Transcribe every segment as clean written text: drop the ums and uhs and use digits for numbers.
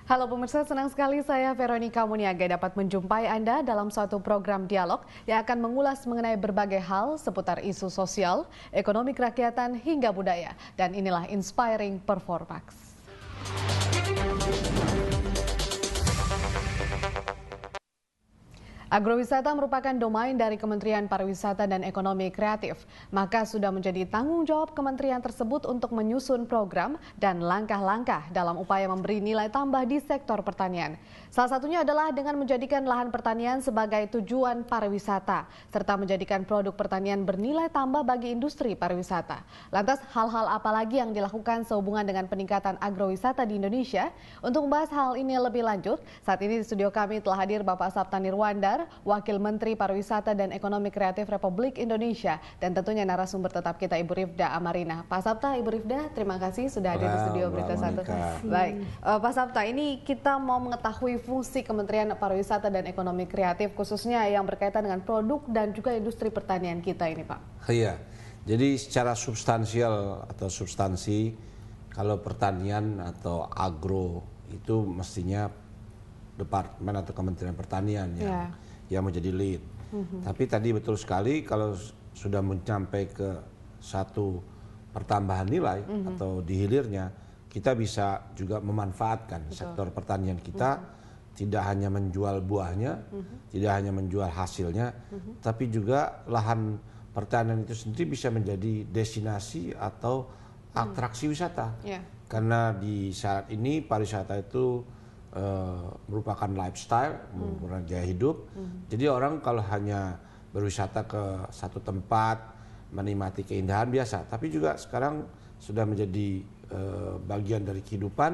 Halo pemirsa, senang sekali saya Veronica Muniaga dapat menjumpai Anda dalam suatu program dialog yang akan mengulas mengenai berbagai hal seputar isu sosial, ekonomi kerakyatan hingga budaya. Dan inilah Inspiring Performax. Agrowisata merupakan domain dari Kementerian Pariwisata dan Ekonomi Kreatif, maka sudah menjadi tanggung jawab kementerian tersebut untuk menyusun program dan langkah-langkah dalam upaya memberi nilai tambah di sektor pertanian. Salah satunya adalah dengan menjadikan lahan pertanian sebagai tujuan pariwisata, serta menjadikan produk pertanian bernilai tambah bagi industri pariwisata. Lantas, hal-hal apa lagi yang dilakukan sehubungan dengan peningkatan agrowisata di Indonesia? Untuk membahas hal ini lebih lanjut, saat ini di studio kami telah hadir Bapak Sabta Nirwandar, Wakil Menteri Pariwisata dan Ekonomi Kreatif Republik Indonesia, dan tentunya narasumber tetap kita Ibu Rifda Amarina. Pak Sabta, Ibu Rifda, terima kasih sudah hadir di studio Berita Satu. Baik, Pak Sabta, ini kita mau mengetahui fungsi Kementerian Pariwisata dan Ekonomi Kreatif, khususnya yang berkaitan dengan produk dan juga industri pertanian kita ini, Pak. Iya, jadi secara substansial atau substansi, kalau pertanian atau agro itu mestinya Departemen atau Kementerian Pertanian yang menjadi lead. Tapi tadi betul sekali kalau sudah mencapai ke satu pertambahan nilai atau di hilirnya, kita bisa juga memanfaatkan sektor pertanian kita, tidak hanya menjual buahnya, tidak hanya menjual hasilnya, tapi juga lahan pertanian itu sendiri bisa menjadi destinasi atau atraksi wisata. Karena di saat ini pariwisata itu merupakan lifestyle, merupakan gaya hidup. Jadi orang kalau hanya berwisata ke satu tempat, menikmati keindahan biasa, tapi juga sekarang sudah menjadi bagian dari kehidupan,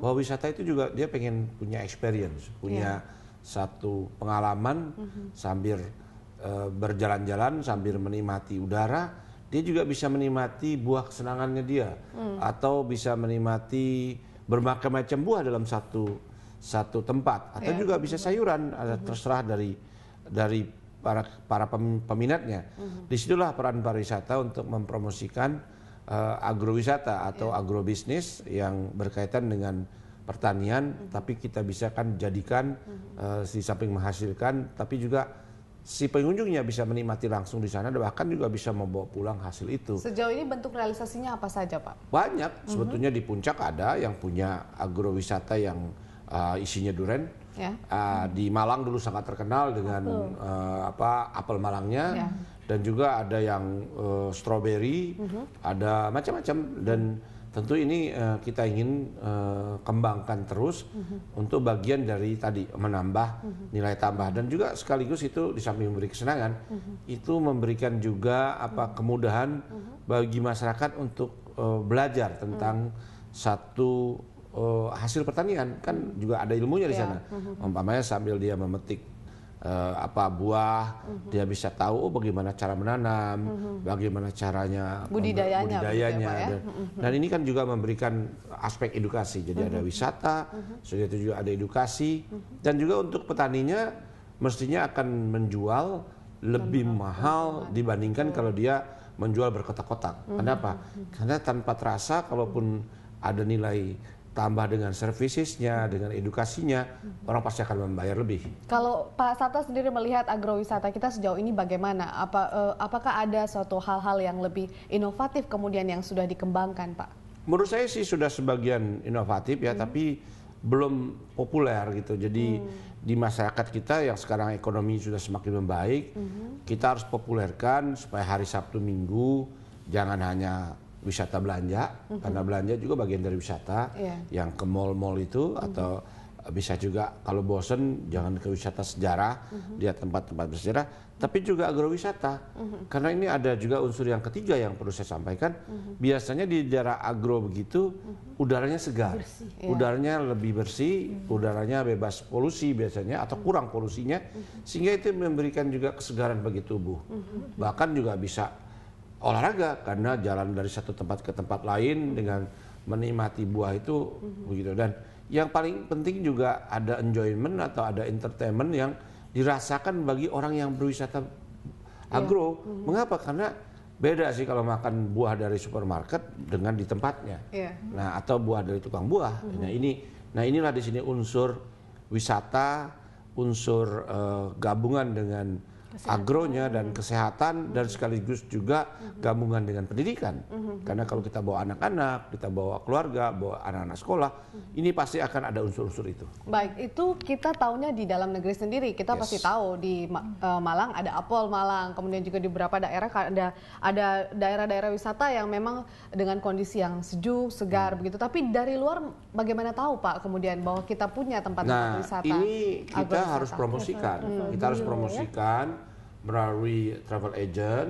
bahwa wisata itu juga dia pengen punya experience, punya satu pengalaman sambil berjalan-jalan, sambil menikmati udara, dia juga bisa menikmati buah kesenangannya dia, atau bisa menikmati bermacam-macam buah dalam satu tempat, atau juga bisa sayuran, terserah dari para peminatnya. Disitulah peran pariwisata untuk mempromosikan agrowisata atau agrobisnis yang berkaitan dengan pertanian, tapi kita bisa kan jadikan di samping menghasilkan, tapi juga si pengunjungnya bisa menikmati langsung di sana, bahkan juga bisa membawa pulang hasil itu. Sejauh ini bentuk realisasinya apa saja, Pak? Banyak, sebetulnya di puncak ada yang punya agrowisata yang isinya durian. Di Malang dulu sangat terkenal dengan apel Malangnya, dan juga ada yang stroberi, ada macam-macam, dan tentu ini kita ingin kembangkan terus untuk bagian dari tadi menambah nilai tambah, dan juga sekaligus itu di samping memberi kesenangan, itu memberikan juga kemudahan bagi masyarakat untuk belajar tentang satu hasil pertanian, kan juga ada ilmunya di sana. Umpamanya sambil dia memetik buah, dia bisa tahu bagaimana cara menanam, bagaimana caranya budidayanya. Dan ini kan juga memberikan aspek edukasi. Jadi ada wisata, sudah itu juga ada edukasi, dan juga untuk petaninya mestinya akan menjual lebih mahal dibandingkan kalau dia menjual berkotak-kotak. Kenapa? Karena tanpa terasa, kalaupun ada nilai tambah dengan servicesnya, dengan edukasinya, orang pasti akan membayar lebih. Kalau Pak Sabta sendiri melihat agrowisata kita sejauh ini bagaimana? Apakah ada suatu hal-hal yang lebih inovatif kemudian yang sudah dikembangkan, Pak? Menurut saya sih sudah sebagian inovatif ya, tapi belum populer gitu. Jadi di masyarakat kita yang sekarang ekonomi sudah semakin membaik, kita harus populerkan supaya hari Sabtu Minggu jangan hanya wisata belanja, karena belanja juga bagian dari wisata, yang ke mall-mall itu, atau bisa juga kalau bosen jangan ke wisata sejarah, lihat tempat-tempat bersejarah, tapi juga agrowisata. Karena ini ada juga unsur yang ketiga yang perlu saya sampaikan, biasanya di daerah agro begitu, udaranya segar, udaranya lebih bersih, udaranya bebas polusi biasanya, atau kurang polusinya, sehingga itu memberikan juga kesegaran bagi tubuh. Bahkan juga bisa olahraga, karena jalan dari satu tempat ke tempat lain dengan menikmati buah itu begitu. Dan yang paling penting juga ada enjoyment atau ada entertainment yang dirasakan bagi orang yang berwisata agro. Mengapa? Karena beda sih kalau makan buah dari supermarket dengan di tempatnya. Nah, atau buah dari tukang buah. Nah, ini Nah inilah di sini unsur wisata, unsur gabungan dengan agronya dan kesehatan dan sekaligus juga gabungan dengan pendidikan. Karena kalau kita bawa anak-anak, kita bawa keluarga, bawa anak-anak sekolah, ini pasti akan ada unsur-unsur itu. Baik, itu kita tahunya di dalam negeri sendiri. Kita pasti tahu di Malang ada Apel Malang, kemudian juga di beberapa daerah ada daerah-daerah wisata yang memang dengan kondisi yang sejuk, segar begitu. Tapi dari luar bagaimana tahu Pak kemudian bahwa kita punya tempat-tempat wisata? Nah, ini kita harus promosikan. Kita harus promosikan melalui travel agent,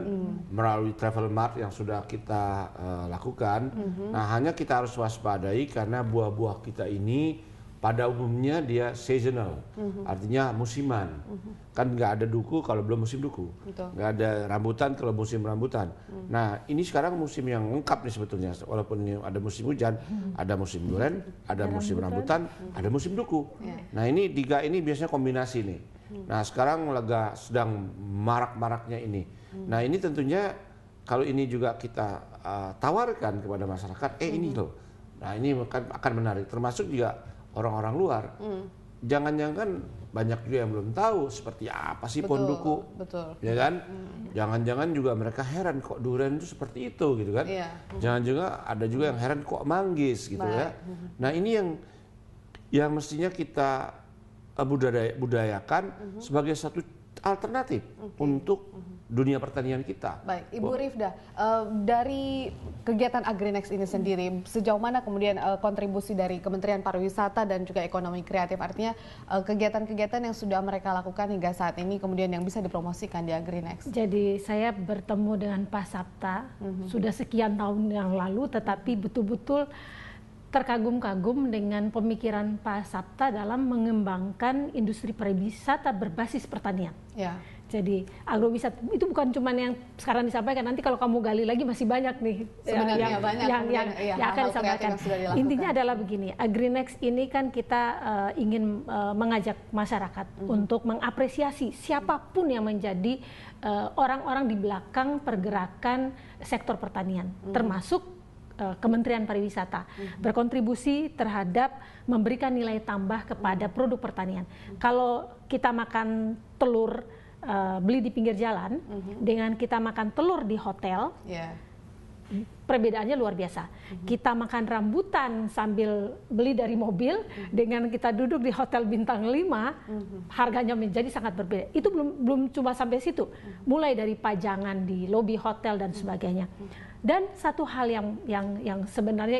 melalui travel mart yang sudah kita lakukan. Nah, hanya kita harus waspadai karena buah-buah kita ini pada umumnya dia seasonal, artinya musiman. Kan nggak ada duku kalau belum musim duku, nggak ada rambutan kalau musim rambutan. Nah, ini sekarang musim yang lengkap nih sebetulnya. Walaupun ini ada musim hujan, ada musim durian, ada musim rambutan, ada musim duku. Nah, ini tiga ini biasanya kombinasi nih. Nah sekarang sedang marak-maraknya ini. Nah ini tentunya kalau ini juga kita tawarkan kepada masyarakat, ini loh. Nah ini akan menarik, termasuk juga orang-orang luar. Jangan-jangan banyak juga yang belum tahu seperti apa sih pohon duku, ya kan? Jangan-jangan juga mereka heran kok durian itu seperti itu gitu kan? Jangan-jangan ada juga yang heran kok manggis gitu ya. Nah ini yang mestinya kita budayakan sebagai satu alternatif untuk dunia pertanian kita. Baik, Ibu Rifda, dari kegiatan Agrinex ini sendiri, sejauh mana kemudian kontribusi dari Kementerian Pariwisata dan juga Ekonomi Kreatif, artinya kegiatan-kegiatan yang sudah mereka lakukan hingga saat ini kemudian yang bisa dipromosikan di Agrinex? Jadi saya bertemu dengan Pak Sapta sudah sekian tahun yang lalu, tetapi betul-betul terkagum-kagum dengan pemikiran Pak Sapta dalam mengembangkan industri pariwisata berbasis pertanian. Jadi agrowisata itu bukan cuma yang sekarang disampaikan, nanti kalau kamu gali lagi masih banyak nih yang akan disampaikan. Intinya adalah begini, Agrinex ini kan kita ingin mengajak masyarakat untuk mengapresiasi siapapun yang menjadi orang-orang di belakang pergerakan sektor pertanian, termasuk Kementerian Pariwisata, berkontribusi terhadap memberikan nilai tambah kepada produk pertanian. Kalau kita makan telur beli di pinggir jalan dengan kita makan telur di hotel, perbedaannya luar biasa. Kita makan rambutan sambil beli dari mobil dengan kita duduk di hotel bintang 5, harganya menjadi sangat berbeda. Itu belum cuma sampai situ, mulai dari pajangan di lobi hotel dan sebagainya. Dan satu hal yang sebenarnya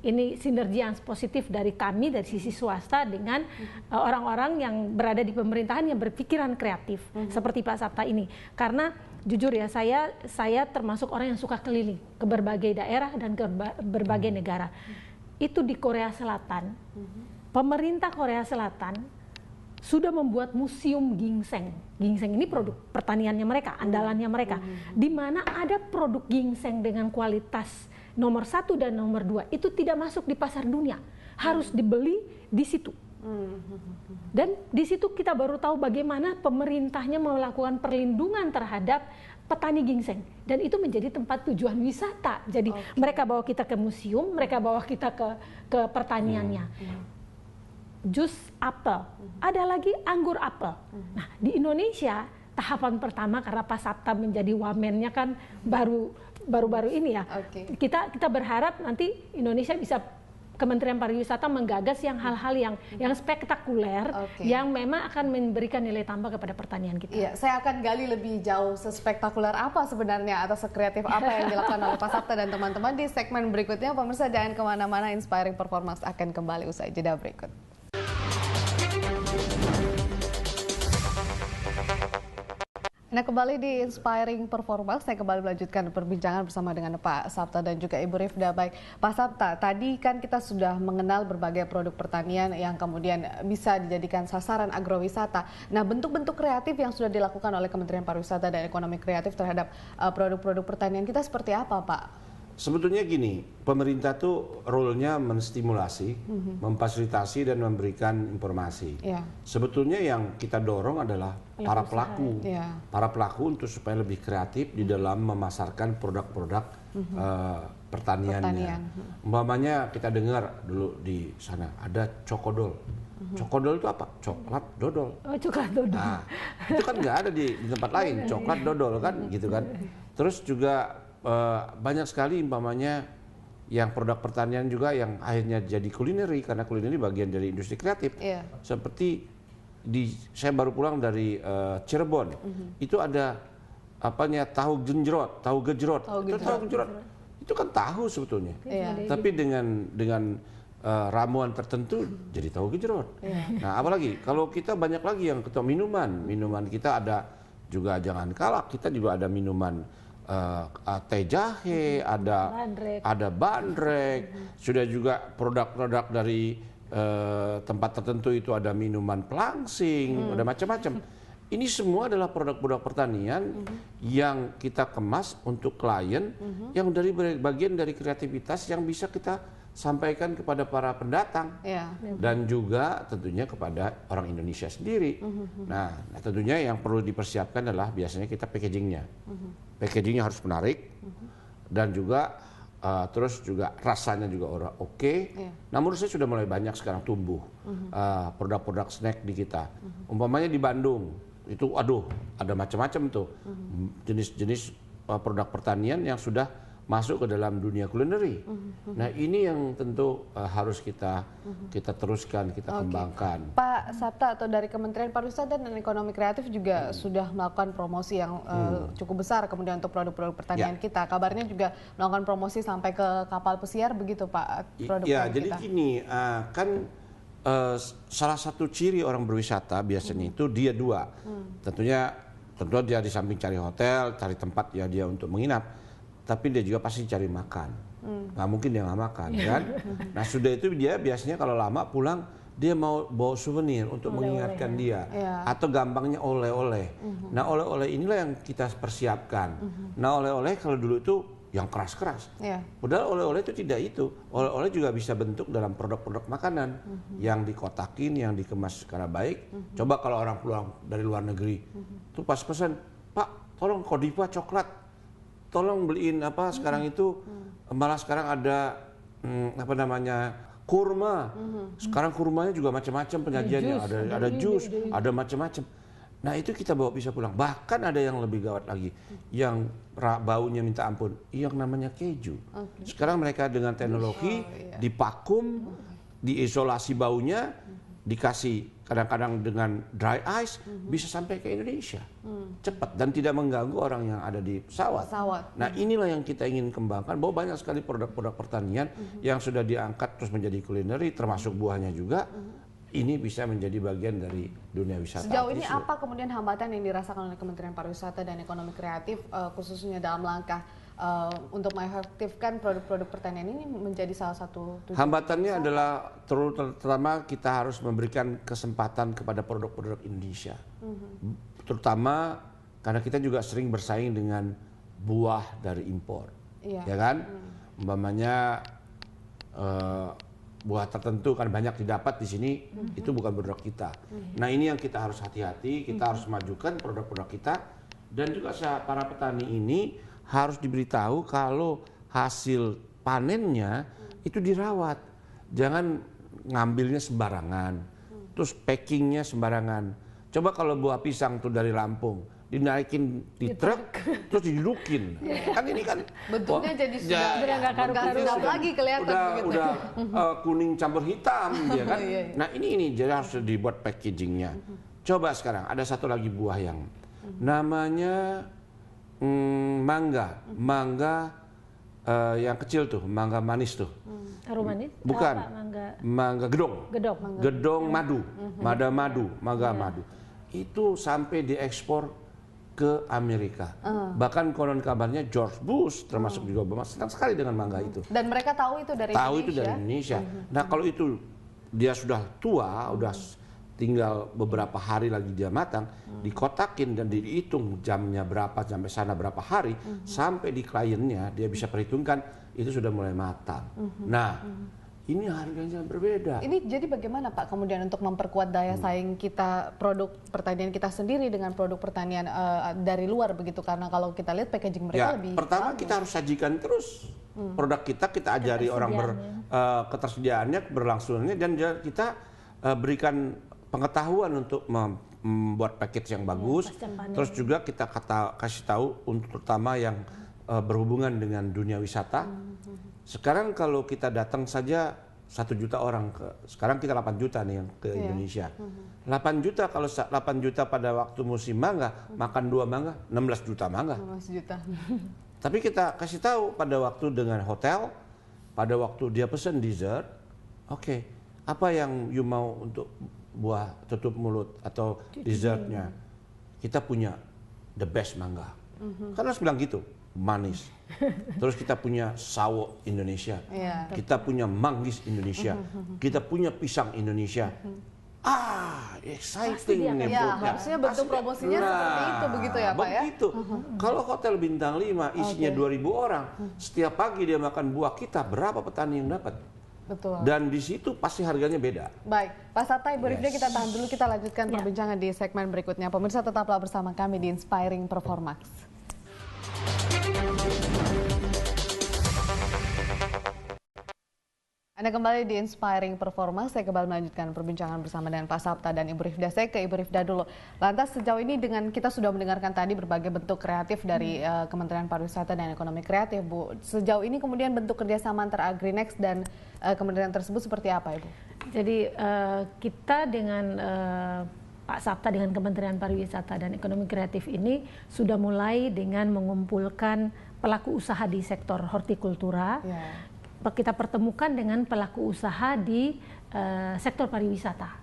ini sinergi yang positif dari kami dari sisi swasta dengan orang-orang yang berada di pemerintahan yang berpikiran kreatif seperti Pak Sapta ini. Karena jujur ya, saya termasuk orang yang suka keliling ke berbagai daerah dan ke berbagai negara. Itu di Korea Selatan, pemerintah Korea Selatan sudah membuat museum ginseng. Ginseng ini produk pertaniannya mereka, andalannya mereka. Di mana ada produk ginseng dengan kualitas nomor 1 dan nomor 2 itu tidak masuk di pasar dunia, harus dibeli di situ. Dan di situ kita baru tahu bagaimana pemerintahnya melakukan perlindungan terhadap petani ginseng, dan itu menjadi tempat tujuan wisata. Jadi mereka bawa kita ke museum, mereka bawa kita ke pertaniannya. Jus apel, ada lagi anggur apel. Nah di Indonesia tahapan pertama karena Pak Sapta menjadi wamennya kan baru-baru ini ya. Kita berharap nanti Indonesia bisa, Kementerian Pariwisata menggagas yang hal-hal yang spektakuler, yang memang akan memberikan nilai tambah kepada pertanian kita. Iya, saya akan gali lebih jauh sespektakuler apa sebenarnya atau sekreatif apa yang dilakukan oleh Pak Sapta dan teman-teman di segmen berikutnya. Pemirsa jangan kemana-mana, Inspiring Performance akan kembali usai jeda berikut. Nah, kembali di Inspiring Performance, saya kembali melanjutkan perbincangan bersama dengan Pak Sapta dan juga Ibu Rifda. Baik, Pak Sapta, tadi kan kita sudah mengenal berbagai produk pertanian yang kemudian bisa dijadikan sasaran agrowisata. Nah, bentuk-bentuk kreatif yang sudah dilakukan oleh Kementerian Pariwisata dan Ekonomi Kreatif terhadap produk-produk pertanian kita seperti apa, Pak? Sebetulnya gini, pemerintah tuh role-nya menstimulasi, memfasilitasi dan memberikan informasi. Sebetulnya yang kita dorong adalah para pelaku untuk supaya lebih kreatif di dalam memasarkan produk-produk pertaniannya. Umpamanya kita dengar dulu di sana ada cokodol. Cokodol itu apa? Coklat dodol. Oh, coklat dodol. Nah, itu kan nggak ada di tempat lain, coklat dodol kan, gitu kan. Terus juga banyak sekali umpamanya yang produk pertanian juga yang akhirnya jadi kulineri, karena kulineri bagian dari industri kreatif. Seperti saya baru pulang dari Cirebon, itu ada tahu gejrot. Tahu gejrot. Itu kan tahu sebetulnya, tapi dengan ramuan tertentu jadi tahu gejrot. Nah, apalagi kalau kita banyak lagi yang ketemu minuman kita ada juga, jangan kalah, kita juga ada minuman teh jahe, ada bandrek, sudah juga produk-produk dari tempat tertentu itu ada minuman pelangsing, ada macam-macam. Ini semua adalah produk-produk pertanian yang kita kemas untuk klien, yang dari bagian dari kreativitas yang bisa kita sampaikan kepada para pendatang, dan juga tentunya kepada orang Indonesia sendiri. Nah, tentunya yang perlu dipersiapkan adalah biasanya kita packagingnya. Packagingnya harus menarik, dan juga terus juga rasanya juga oke. Nah, menurut saya sudah mulai banyak sekarang tumbuh produk-produk snack di kita. Umpamanya di Bandung itu, ada macam-macam tuh jenis-jenis produk pertanian yang sudah masuk ke dalam dunia kulineri. Nah, ini yang tentu harus kita teruskan, kita kembangkan. Pak Sapta, atau dari Kementerian Pariwisata dan Ekonomi Kreatif juga sudah melakukan promosi yang cukup besar kemudian untuk produk-produk pertanian kita. Kabarnya juga melakukan promosi sampai ke kapal pesiar, begitu Pak, produk-produk jadi kita. gini, kan salah satu ciri orang berwisata biasanya itu dia dua. Tentu dia di samping cari hotel, cari tempat ya dia untuk menginap, tapi dia juga pasti cari makan. Nggak mungkin dia nggak makan, kan? Nah, sudah itu dia biasanya kalau lama pulang, dia mau bawa souvenir untuk mengingatkan dia. Atau gampangnya oleh-oleh. Nah, oleh-oleh inilah yang kita persiapkan. Nah, oleh-oleh kalau dulu itu yang keras-keras. Padahal oleh-oleh itu tidak itu. Oleh-oleh juga bisa bentuk dalam produk-produk makanan yang dikotakin, yang dikemas secara baik. Coba kalau orang pulang dari luar negeri, tuh pas pesan, Pak, tolong Godiva coklat, tolong beliin sekarang itu, malah sekarang ada kurma. Sekarang kurmanya juga macam-macam penyajiannya, ada jus, ada macam-macam. Nah, itu kita bisa pulang. Bahkan ada yang lebih gawat lagi, yang baunya minta ampun, yang namanya keju. Sekarang mereka dengan teknologi dipakum, diisolasi baunya, dikasih kadang-kadang dengan dry ice, bisa sampai ke Indonesia cepat dan tidak mengganggu orang yang ada di pesawat. Nah, inilah yang kita ingin kembangkan, bahwa banyak sekali produk-produk pertanian yang sudah diangkat terus menjadi kulineri, termasuk buahnya juga. Ini bisa menjadi bagian dari dunia wisata. Sejauh ini apa kemudian hambatan yang dirasakan oleh Kementerian Pariwisata dan Ekonomi Kreatif, khususnya dalam langkah untuk mengefektifkan produk-produk pertanian ini menjadi salah satu tujuan? Hambatannya adalah terutama kita harus memberikan kesempatan kepada produk-produk Indonesia. Terutama karena kita juga sering bersaing dengan buah dari impor. Ya kan? Umpamanya buah tertentu kan banyak didapat di sini, itu bukan produk kita. Nah, ini yang kita harus hati-hati, kita harus majukan produk-produk kita, dan juga para petani ini harus diberitahu kalau hasil panennya itu dirawat. Jangan ngambilnya sembarangan, terus packingnya sembarangan. Coba kalau buah pisang tuh dari Lampung, dinaikin di truk, terus didudukin. Kan ini kan bentuknya jadi sudah nggak karu-karuan lagi kelihatan begitu. Udah kuning campur hitam, ya kan? Nah, ini jadi harus dibuat packagingnya. Coba sekarang ada satu lagi buah yang namanya mangga yang kecil tuh, mangga manis tuh. Harum manis? Bukan, mangga gedong madu, mangga madu. Itu sampai diekspor ke Amerika. Bahkan konon kabarnya George Bush termasuk juga Obama senang sekali dengan mangga itu. Dan mereka tahu itu dari Indonesia. Nah, kalau itu dia sudah tua, udah tinggal beberapa hari lagi dia matang, dikotakin dan dihitung jamnya berapa sampai sana berapa hari, sampai di kliennya dia bisa perhitungkan itu sudah mulai matang. Nah, ini harganya berbeda. Ini jadi bagaimana Pak kemudian untuk memperkuat daya saing kita, produk pertanian kita sendiri dengan produk pertanian dari luar begitu, karena kalau kita lihat packaging mereka lebih pertama bagus. kita harus sajikan terus produk kita ajari orang ketersediaannya, keberlangsungannya, dan kita berikan pengetahuan untuk membuat package yang bagus. Terus juga kita kasih tahu untuk terutama yang berhubungan dengan dunia wisata. Sekarang kalau kita datang saja 1 juta orang sekarang kita 8 juta nih yang ke Indonesia. 8 juta, kalau 8 juta pada waktu musim mangga, makan 2 mangga, 16 juta mangga. 16 juta. Tapi kita kasih tahu pada waktu dengan hotel, pada waktu dia pesen dessert, oke, apa yang you mau untuk buah tutup mulut atau dessertnya? Kita punya the best mangga. Kan harus bilang gitu, manis. Terus kita punya sawo Indonesia, kita punya manggis Indonesia, kita punya pisang Indonesia. Exciting nih. Ya, harusnya bentuk promosinya seperti itu begitu ya Pak ya? Begitu. Kalau hotel bintang 5 isinya 2.000 orang, setiap pagi dia makan buah kita, berapa petani yang dapat? Betul. Dan di situ pasti harganya beda. Baik, Pak Sabta, Ibu Rifda, kita tahan dulu, kita lanjutkan perbincangan di segmen berikutnya. Pemirsa tetaplah bersama kami di Inspiring Performax. Anda kembali di Inspiring Performance. Saya kembali melanjutkan perbincangan bersama dengan Pak Sabta dan Ibu Rifda. Saya ke Ibu Rifda dulu. Lantas sejauh ini dengan kita sudah mendengarkan tadi berbagai bentuk kreatif dari Kementerian Pariwisata dan Ekonomi Kreatif, Bu. Sejauh ini kemudian bentuk kerjasama antara Agrinex dan kementerian tersebut seperti apa, Ibu? Jadi kita dengan Pak Sabta dengan Kementerian Pariwisata dan Ekonomi Kreatif ini sudah mulai dengan mengumpulkan pelaku usaha di sektor hortikultura. Kita pertemukan dengan pelaku usaha di sektor pariwisata.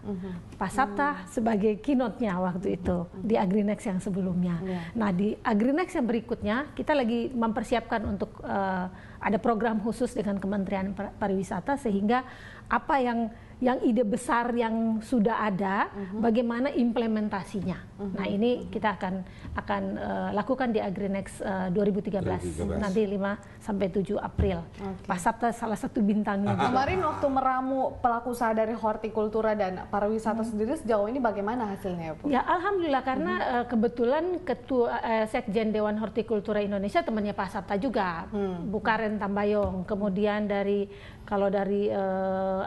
Pak Sabta sebagai keynote-nya waktu itu di Agrinex yang sebelumnya. Nah, di Agrinex yang berikutnya kita lagi mempersiapkan untuk ada program khusus dengan Kementerian Pariwisata sehingga apa yang ide besar yang sudah ada, bagaimana implementasinya. Nah, ini kita akan lakukan di Agrinex 2013 nanti 5 sampai 7 April. Pak Sabta salah satu bintangnya. Kemarin waktu meramu pelaku usaha dari hortikultura dan pariwisata sendiri sejauh ini bagaimana hasilnya, Bu? Ya, alhamdulillah karena kebetulan ketua Sekjen Dewan Hortikultura Indonesia temannya Pak Sabta juga, Bu Karen Tambayong. Kemudian dari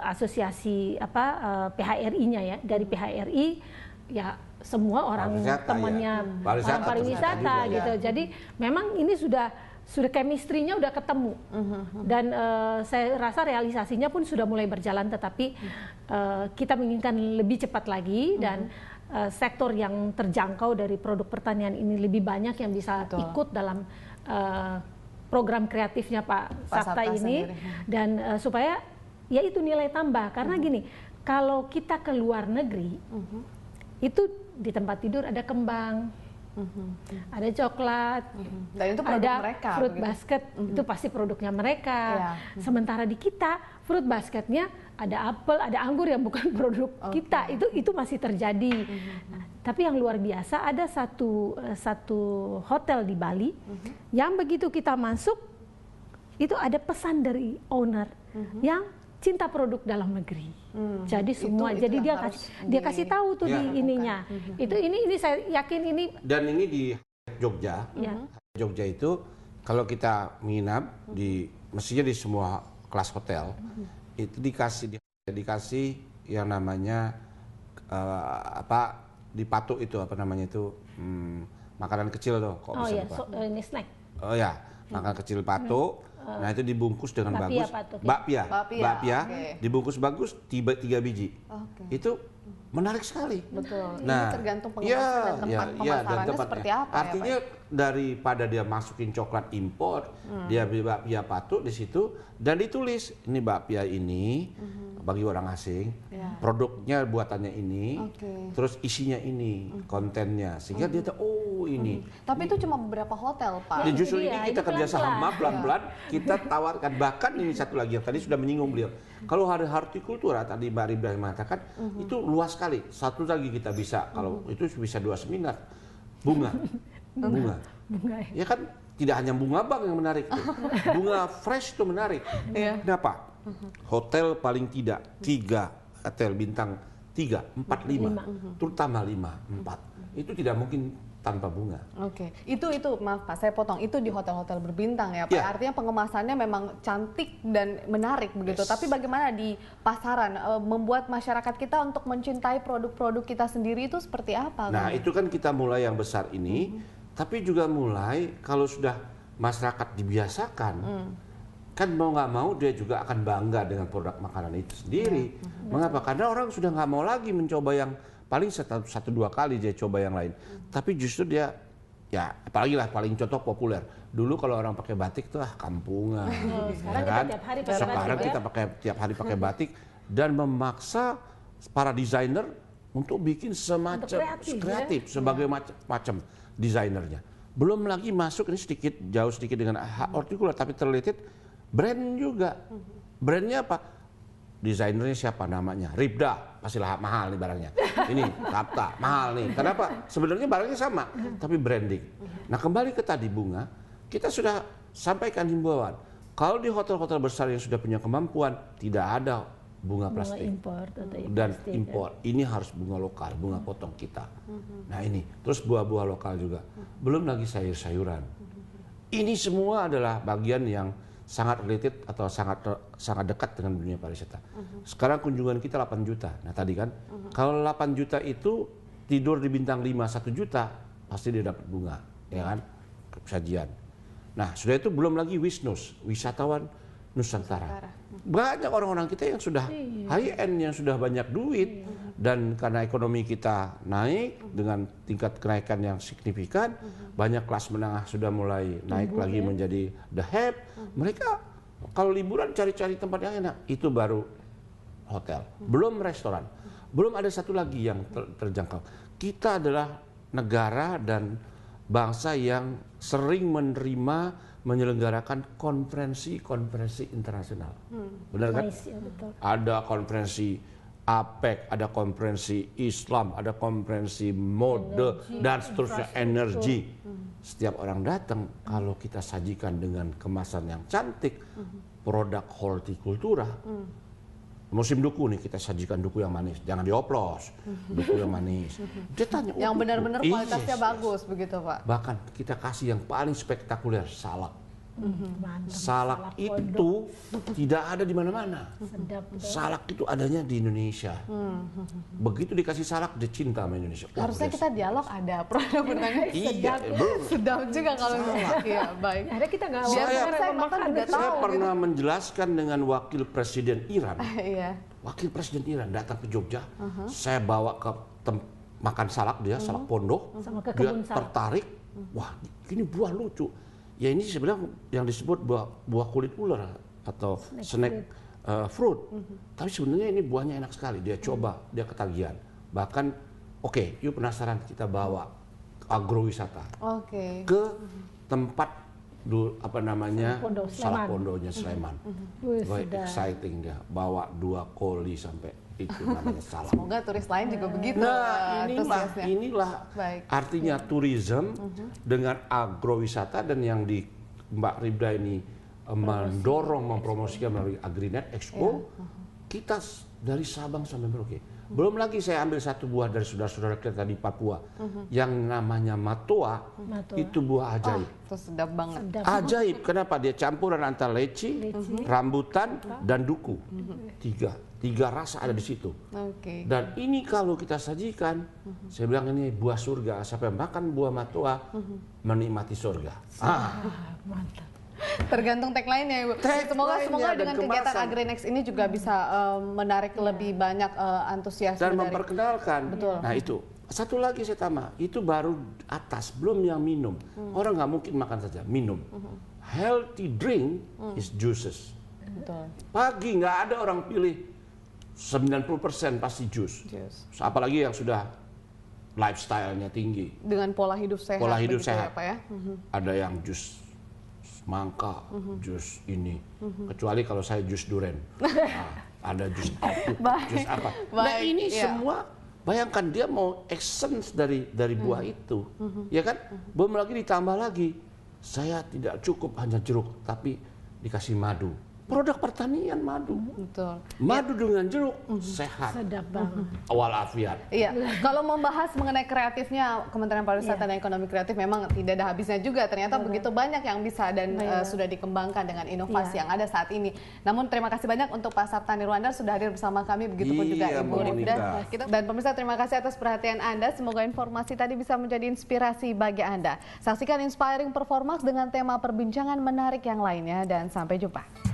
asosiasi PHRI-nya ya, dari PHRI ya semua orang temannya orang pariwisata gitu. Jadi memang ini sudah chemistry-nya udah ketemu. Dan saya rasa realisasinya pun sudah mulai berjalan, tetapi kita menginginkan lebih cepat lagi dan sektor yang terjangkau dari produk pertanian ini lebih banyak yang bisa ikut dalam program kreatifnya Pak Sabta ini dan supaya ya itu nilai tambah karena gini, kalau kita ke luar negeri itu di tempat tidur ada kembang, ada coklat, dan itu produk ada mereka, fruit basket, itu pasti produknya mereka. Sementara di kita fruit basketnya ada apel, ada anggur yang bukan produk kita, itu masih terjadi. Nah, tapi yang luar biasa ada satu hotel di Bali yang begitu kita masuk itu ada pesan dari owner yang cinta produk dalam negeri. Jadi semua, jadi dia kasih tahu tuh di ininya. Ini saya yakin ini. Dan ini di Jogja. Jogja itu kalau kita menginap mestinya di semua kelas hotel itu dikasih yang namanya dipatuk itu makanan kecil tuh. Ini snack. Makanan kecil patuk. Nah itu dibungkus dengan bagus, bakpia, dibungkus bagus 3 biji. Itu menarik sekali. Betul. Nah, ini tergantung pengemasan dan tempat pemasarannya seperti apa. Artinya daripada dia masukin coklat impor, dia beli bakpia patuk di situ dan ditulis ini bakpia ini bagi orang asing, produknya buatannya ini, terus isinya ini, kontennya, sehingga dia tahu ini. Tapi itu cuma beberapa hotel, Pak. Ya, justru ini kita kerjasama pelan-pelan, kita tawarkan. Bahkan ini satu lagi yang tadi sudah menyinggung beliau. Kalau hari hortikultura tadi Mbak Ribda mengatakan itu luas sekali. Satu lagi kita bisa, kalau itu bisa 2 seminar, bunga. Ya kan tidak hanya bunga bang yang menarik, bunga fresh itu menarik. Kenapa? Hotel paling tidak 3 hotel bintang 3, 4, 5, terutama 5, 4. Itu tidak mungkin tanpa bunga. Oke, itu maaf Pak, saya potong. Itu di hotel-hotel berbintang ya Pak. Ya. Artinya pengemasannya memang cantik dan menarik begitu. Yes. Tapi bagaimana di pasaran membuat masyarakat kita untuk mencintai produk-produk kita sendiri itu seperti apa? Nah, itu kan kita mulai yang besar ini, tapi juga mulai kalau sudah masyarakat dibiasakan, kan mau nggak mau dia juga akan bangga dengan produk makanan itu sendiri. Mengapa? Karena orang sudah nggak mau lagi mencoba yang paling 1-2 kali dia coba yang lain. Tapi justru dia, ya apalagi lah paling contoh populer. Dulu kalau orang pakai batik tuh kampungan. Sekarang ya kan? kita tiap hari pakai Sekarang batik, kita tiap hari pakai batik dan memaksa para desainer untuk bikin semacam kreatif sebagai macam desainernya. Belum lagi masuk ini jauh sedikit dengan hortikultura tapi terrelated brand juga. Brandnya apa? Desainernya siapa namanya? Ribda, pastilah mahal nih barangnya. Ini Kapta, mahal nih. Kenapa? Sebenarnya barangnya sama, tapi branding. Nah, kembali ke tadi bunga, kita sudah sampaikan himbauan. Kalau di hotel-hotel besar yang sudah punya kemampuan, tidak ada bunga plastik dan impor. Ini harus bunga lokal, bunga potong kita. Nah ini, terus buah-buah lokal juga. Belum lagi sayur-sayuran. Ini semua adalah bagian yang sangat related atau sangat dekat dengan dunia pariwisata. Sekarang kunjungan kita 8 juta. Nah tadi kan, kalau 8 juta itu tidur di bintang 5 1 juta, pasti dia dapat bunga, ya kan? Sajian. Nah sudah itu belum lagi wisnus, wisatawan Nusantara. Banyak orang-orang kita yang sudah high end, yang sudah banyak duit, dan karena ekonomi kita naik dengan tingkat kenaikan yang signifikan, banyak kelas menengah sudah mulai naik lagi menjadi the have. Mereka kalau liburan cari-cari tempat yang enak, itu baru hotel, belum restoran, belum ada satu lagi yang terjangkau. Kita adalah negara dan bangsa yang sering menyelenggarakan konferensi internasional. Benar kan? Ya, betul. Ada konferensi APEC, ada konferensi Islam, ada konferensi mode, dan seterusnya, energi. Setiap orang datang, kalau kita sajikan dengan kemasan yang cantik, produk hortikultura, musim duku nih kita sajikan duku yang manis, jangan dioplos, duku yang manis. Dia tanya, yang benar-benar kualitasnya yes, bagus begitu Pak. Bahkan kita kasih yang paling spektakuler, salak. Mantap. Salak itu tidak ada di mana-mana. Sedap, Salak itu adanya di Indonesia. Begitu dikasih salak, dia cinta sama Indonesia. Harusnya kita dialog ada produk benangnya. Iya, Sedap juga kalau iya baik. Akhirnya kita nggak Saya makan juga tahu. Saya pernah menjelaskan dengan wakil presiden Iran. Iya. Wakil presiden Iran datang ke Jogja, saya bawa ke makan salak dia, salak pondok, Sama ke dia kebun salak. tertarik. Wah, ini buah lucu. Ya ini sebenarnya yang disebut buah kulit ular atau snack fruit. Tapi sebenarnya ini buahnya enak sekali. Dia coba, dia ketagihan. Bahkan, oke, yuk penasaran kita bawa agrowisata ke tempat salak pondonya Sleman. Wah, exciting dia. Bawa 2 koli sampai itu namanya salak. Semoga turis lain juga begitu. Nah, inilah baik. artinya tourism dengan agrowisata, dan yang di Mbak Ribda ini mendorong, mempromosikan melalui Agrinet Expo, kita dari Sabang sampai Merauke. Belum lagi saya ambil satu buah dari saudara-saudara kita di Papua, yang namanya matoa. Itu buah ajaib. Itu sedap banget. Ajaib, kenapa? Dia campuran antara leci, rambutan, dan duku. Tiga rasa ada di situ. Dan ini kalau kita sajikan, saya bilang ini buah surga. Siapa yang makan buah matoa, menikmati surga. Mantap. Tergantung tagline-nya Ibu. Semoga dengan kegiatan Agrinex ini juga bisa menarik lebih banyak antusias dan memperkenalkan. Betul. Nah itu. Satu lagi saya tambah, itu baru atas, belum yang minum. Orang nggak mungkin makan saja, minum. Healthy drink is juices. Betul. Pagi nggak ada orang pilih 90% pasti jus. Apalagi yang sudah lifestyle-nya tinggi. Dengan pola hidup sehat. Pola hidup sehat. Ya, Pak, ya? Ada yang jus mangga, jus ini. Kecuali kalau saya jus duren. Ada jus jus apa. Nah ini semua, bayangkan dia mau essence dari buah itu. Ya kan? Belum lagi ditambah lagi, saya tidak cukup hanya jeruk, tapi dikasih madu. produk pertanian madu. Betul. Madu dengan jeruk sehat. Sedap banget. Walafiat. Iya, kalau membahas mengenai kreatifnya Kementerian Pariwisata dan Ekonomi Kreatif memang tidak ada habisnya juga. Ternyata begitu banyak yang bisa dan sudah dikembangkan dengan inovasi yang ada saat ini. Namun terima kasih banyak untuk Pak Sapta Nirwandar sudah hadir bersama kami, begitupun juga Ibu Rifda. Dan pemirsa, terima kasih atas perhatian Anda. Semoga informasi tadi bisa menjadi inspirasi bagi Anda. Saksikan Inspiring Performance dengan tema perbincangan menarik yang lainnya dan sampai jumpa.